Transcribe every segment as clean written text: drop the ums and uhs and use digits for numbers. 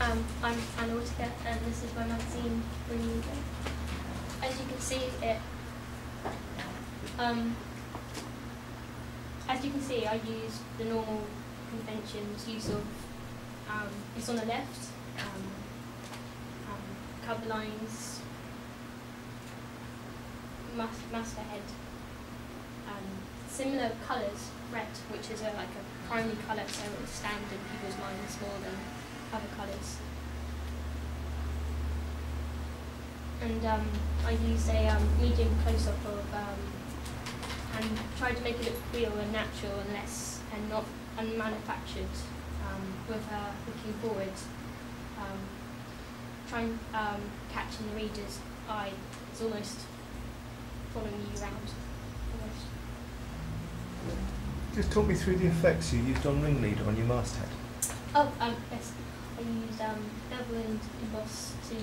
I'm an whittaker, and this is my magazine, Bringing Go. As you can see, I use the normal conventions use of it's on the left, cover lines, masthead, similar colours, red, which is like a primary colour, so it will stand in people's minds more than other colours. And I use a medium close-up of, and try to make it look real and natural and not unmanufactured, with looking forward, trying catching the reader's eye. It's almost following you around. Almost. Just talk me through the effects you used on Ringleader on your masthead. Oh, yes. I used bevel and emboss to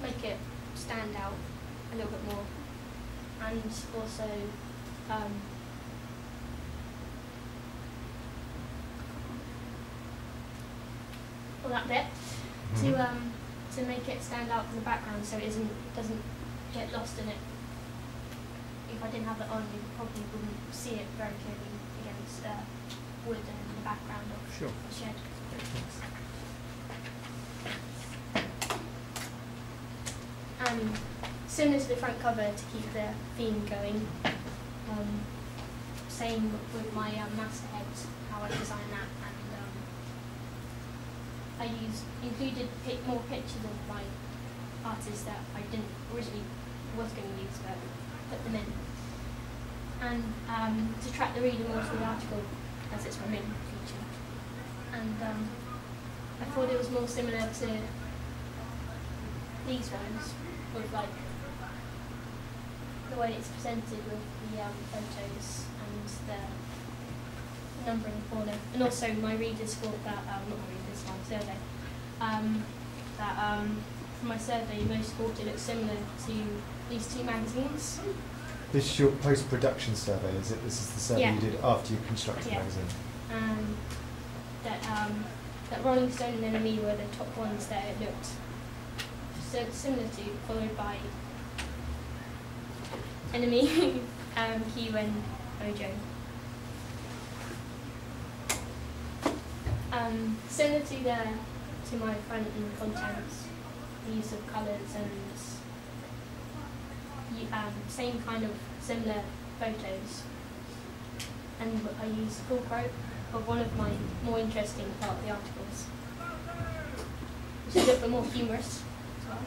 make it stand out a little bit more, and also all that bit to make it stand out from the background, so it doesn't get lost in it. If I didn't have it on, you probably wouldn't see it very clearly against wood and the background of the shed. Similar to the front cover to keep the theme going. Same with my masthead, how I designed that, and I included more pictures of my artists that I didn't originally was going to use, but put them in. And to attract the reader more to the article, as it's my main feature. And I thought it was more similar to these ones, with like the way it's presented with the photos and the numbering for them. And also my readers thought that, not my readers, my survey, that from my survey most thought it looked similar to these two magazines. This is your post-production survey, is it? This is the survey you did after you constructed the magazine. That Rolling Stone and Enemy were the top ones that it looked so similar to, followed by Enemy, Q and Ojo. Similar to my front and contents, the use of colours and same kind of similar photos, and I use full quote of one of my more interesting part of the articles, which is a little bit more humorous as well.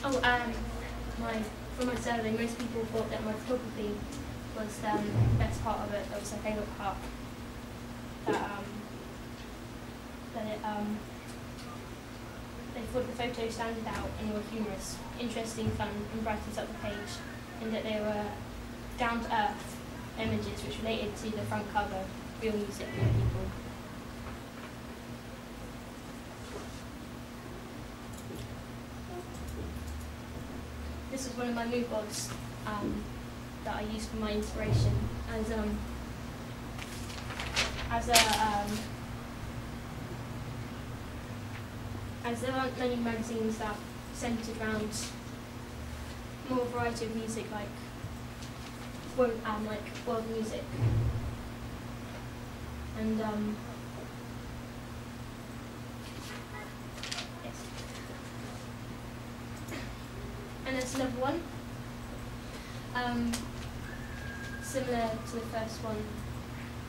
And from my survey, most people thought that my photography was the best part of it. That was their favourite part. They thought the photos stood out and were humorous, interesting, fun, and brightens up the page, and that they were down-to-earth images which related to the front cover, real music, real people. This is one of my mood boards that I use for my inspiration, as there aren't many magazines that centred around more variety of music, like world music, and yes. And there's another one, similar to the first one,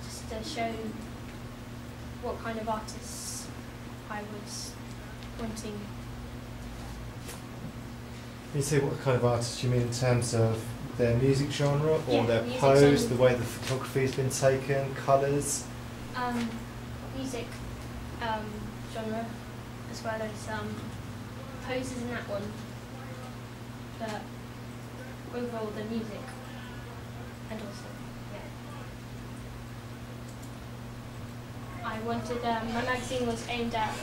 just to show what kind of artists I was wanting. You say what kind of artists you mean in terms of their music genre, or their pose, genre, the way the photography has been taken, colours? Music genre, as well as poses in that one, but overall the music, and also, I wanted, my magazine was aimed at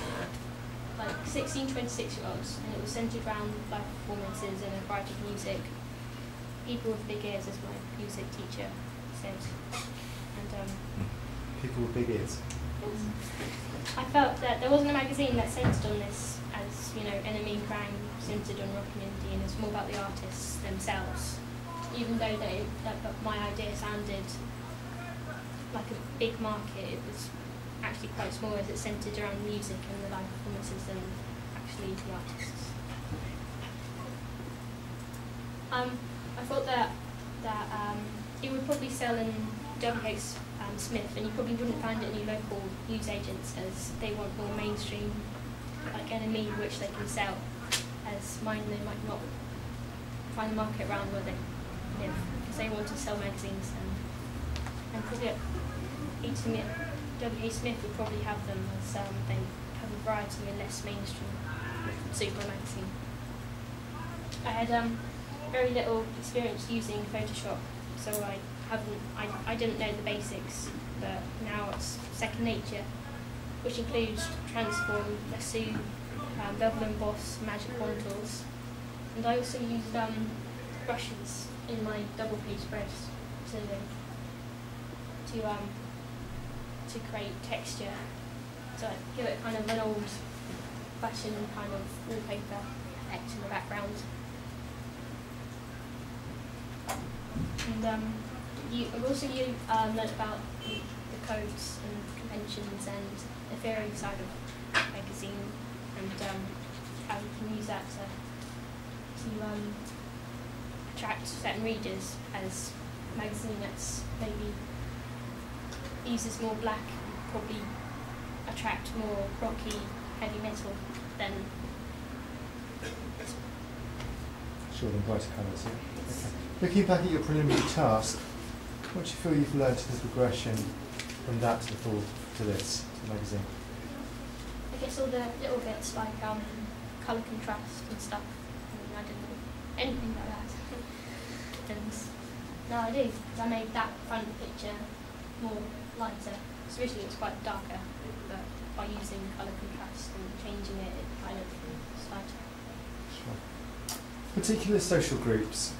like 16, 26-year-olds, and it was centred around live performances and a variety of music. People with big ears as my music teacher said. And people with big ears. I felt that there wasn't a magazine that centred on this as, you know, Enemy Krang centred on rock and indie, and it's more about the artists themselves. Even though my idea sounded like a big market, it was actually quite small as it centred around music and the live performances than actually the artists. I thought that it would probably sell in WH Smith, and you probably wouldn't find it in any local newsagents, as they want more mainstream, like Enemy, which they can sell. As mine, they might not find the market around where they live, because they want to sell magazines, and probably at WH Smith would probably have them, as they have a variety and less mainstream super magazine. I had very little experience using Photoshop, so I didn't know the basics, but now it's second nature, which includes transform, lasso, bevel and emboss, magic contours, and I also used brushes in my double page spreads to create texture, so I give it kind of an old fashioned kind of wallpaper effect in the background. And I've also learned about the codes and conventions and the theory side of magazine, and how you can use that to attract certain readers, as a magazine that's maybe uses more black probably attract more rocky, heavy metal than. Sure, than brighter colours, yeah. Okay. Looking back at your preliminary task, what do you feel you've learned in the progression from that to this, to the magazine? I guess all the little bits like colour contrast and stuff. I didn't know anything like that. And now I do, because I made that front picture more lighter. So originally it was quite darker, but by using colour contrast and changing it, it kind of was lighter. Sure. Particular social groups,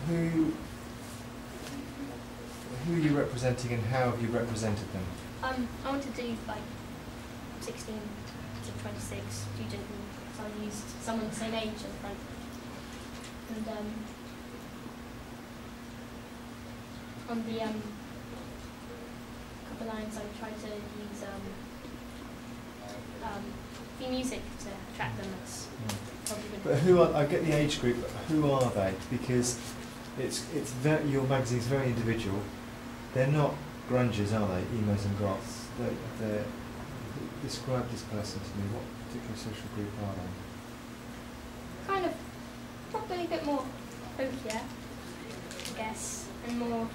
who are you representing and how have you represented them? I want to do like 16 to 26 student, so I used someone the same age at the front. And on the couple lines I tried to use the music to attract them. That's probably good. But who are, I get the age group, but who are they? Because your magazine's very individual. They're not grungers, are they? Emos and goths. Describe this person to me. What particular social group are they? Kind of, probably a bit more folkier, I guess, and more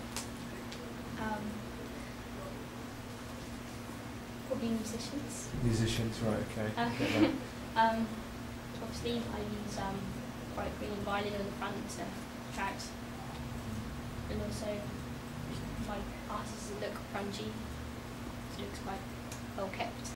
probably musicians. Musicians, right? Okay. Obviously, I use bright green violin on the front to attract, and also like artists that look grungy, so it looks quite well kept.